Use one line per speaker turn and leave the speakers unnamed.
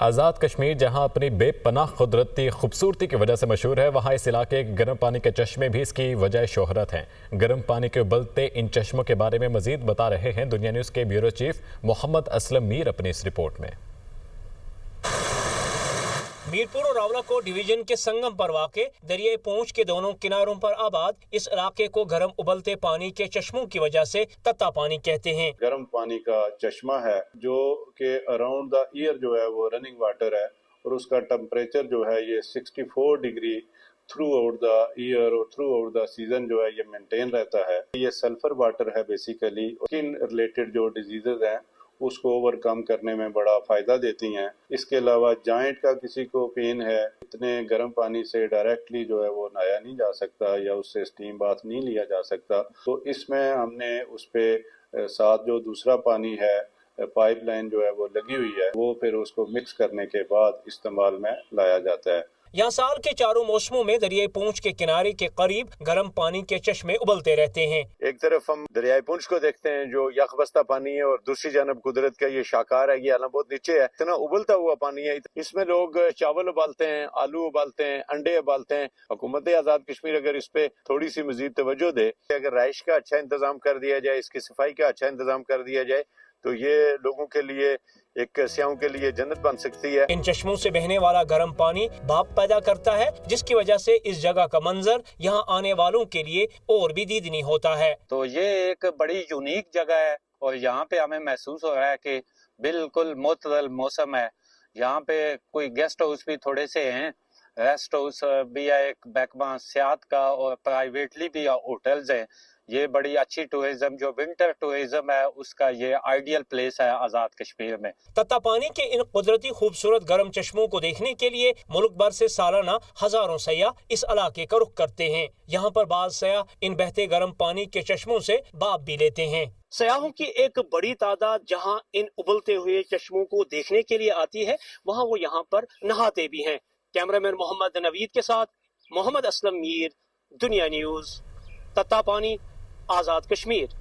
آزاد کشمیر جہاں اپنی بے پناہ قدرتی خوبصورتی کی وجہ سے مشہور ہے، وہاں اس علاقے کے گرم پانی کے چشمے بھی اس کی وجہ شہرت ہیں۔ گرم پانی کے ابلتے ان چشموں کے بارے میں مزید بتا رہے ہیں دنیا نیوز کے بیورو چیف محمد اسلم میر اپنی اس رپورٹ میں۔
میرپور اور راولاکوٹ ڈویژن کے سنگم پر واقع دریائے پونچھ کے دونوں کناروں پر آباد اس علاقے کو گرم ابلتے پانی کے چشموں کی وجہ سے تتا پانی کہتے ہیں۔
گرم پانی کا چشمہ ہے جو کہ اراؤنڈ دا ایئر جو ہے وہ رننگ واٹر ہے، اور اس کا ٹمپریچر جو ہے یہ 64 degree throughout the year اور تھرو آؤٹ دا سیزن جو ہے یہ مینٹین رہتا ہے۔ یہ سلفر واٹر ہے بیسیکلی، اسکن ریلیٹڈ جو ڈیزیزز ہیں اس کو اوور کم کرنے میں بڑا فائدہ دیتی ہیں۔ اس کے علاوہ جوائنٹ کا کسی کو پین ہے، اتنے گرم پانی سے ڈائریکٹلی جو ہے وہ نہایا نہیں جا سکتا یا اس سے اسٹیم باتھ نہیں لیا جا سکتا، تو اس میں ہم نے اس پہ ساتھ جو دوسرا پانی ہے پائپ لائن جو ہے وہ لگی ہوئی ہے، وہ پھر اس کو مکس کرنے کے بعد استعمال میں لایا جاتا ہے۔
یہاں سال کے چاروں موسموں میں دریائے پونچھ کے کنارے کے قریب گرم پانی کے چشمے ابلتے رہتے ہیں۔
ایک طرف ہم دریائے پونچھ کو دیکھتے ہیں جو یخ بستہ پانی ہے، اور دوسری جانب قدرت کا یہ شاہکار ہے، یہ عالم بہت نیچے ہے، اتنا ابلتا ہوا پانی ہے۔ اس میں لوگ چاول ابالتے ہیں، آلو ابالتے ہیں، انڈے ابالتے ہیں۔ حکومت آزاد کشمیر اگر اس پہ تھوڑی سی مزید توجہ دے، اگر رہائش کا اچھا انتظام کر دیا جائے، اس کی صفائی کا اچھا انتظام کر دیا جائے، تو یہ لوگوں کے لیے ایک سیاحوں کے لیے جنت بن سکتی ہے۔
ان چشموں سے بہنے والا گرم پانی بھاپ پیدا کرتا ہے، جس کی وجہ سے اس جگہ کا منظر یہاں آنے والوں کے لیے اور بھی دیدنی ہوتا ہے۔
تو یہ ایک بڑی یونیک جگہ ہے، اور یہاں پہ ہمیں محسوس ہو رہا ہے کہ بالکل معتدل موسم ہے۔ یہاں پہ کوئی گیسٹ ہاؤس بھی تھوڑے سے ہیں، ریسٹ ہاؤس بھی ہے، ایک محکمہ سیاحت کا، اور پرائیویٹلی بھی ہوٹلز ہیں۔ یہ بڑی اچھی ٹورزم جو ونٹر ٹورزم ہے اس کا یہ آئیڈیل پلیس ہے آزاد کشمیر میں۔
تتا پانی کے ان قدرتی خوبصورت گرم چشموں کو دیکھنے کے لیے ملک بھر سے سالانہ ہزاروں سیاح اس علاقے کا رخ کرتے ہیں۔ یہاں پر بعض سیاح ان بہتے گرم پانی کے چشموں سے بھاپ بھی لیتے ہیں۔ سیاحوں کی ایک بڑی تعداد جہاں ان ابلتے ہوئے چشموں کو دیکھنے کے لیے آتی ہے، وہاں وہ یہاں پر نہاتے بھی ہیں۔ کیمرہ مین محمد نوید کے ساتھ محمد اسلم میر، دنیا نیوز، تتا پانی، آزاد کشمیر۔